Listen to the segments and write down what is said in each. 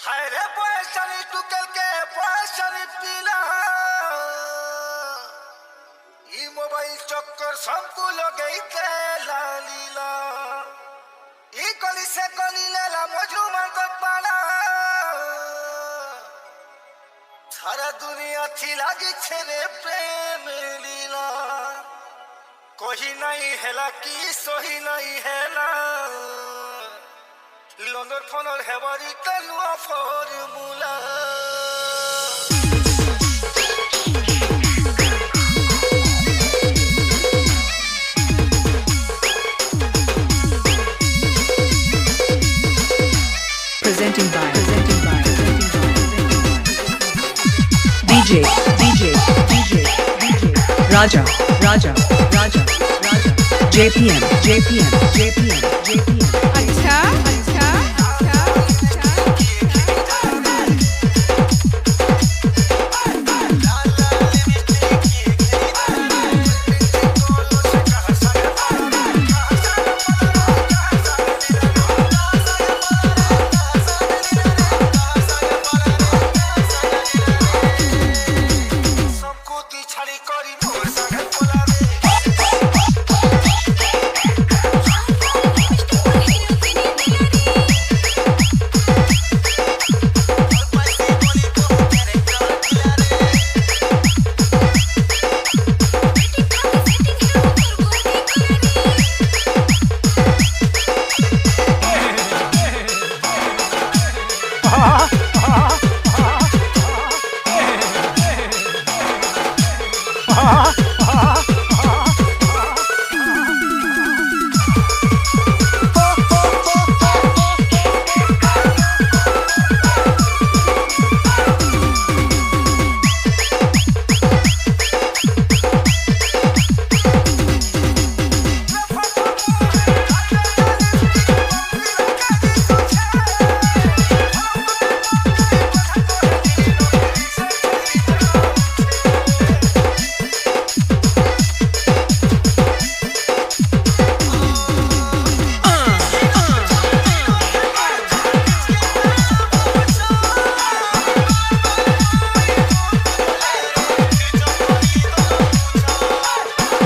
हाय रे बयसनी टुकल के बयसनी पीला ई मोबाइल चक्कर सबको लगैते लालीला ई कली से कली लेला मजनू मन को पाला सारा दुनिया थी लागी छे प्रेम लीला कोई नहीं हैला की सोही नहीं हैला London funnel heavy kalwa formula presenting by DJ Raja JPM अच्छा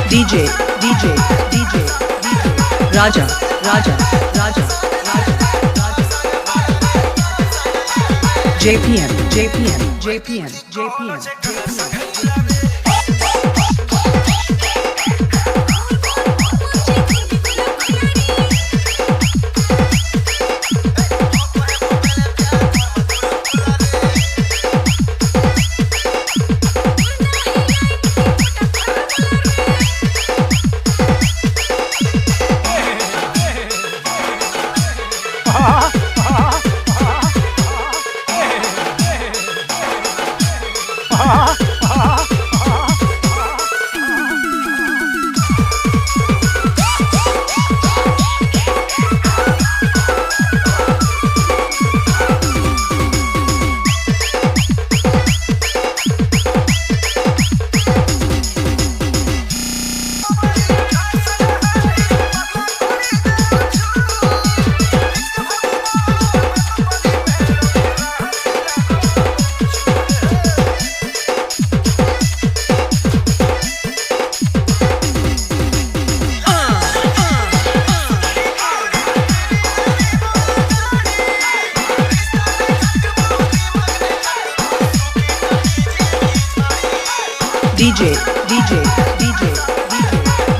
DJ Raja JPM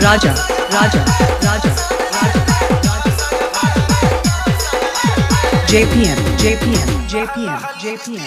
Raja JPM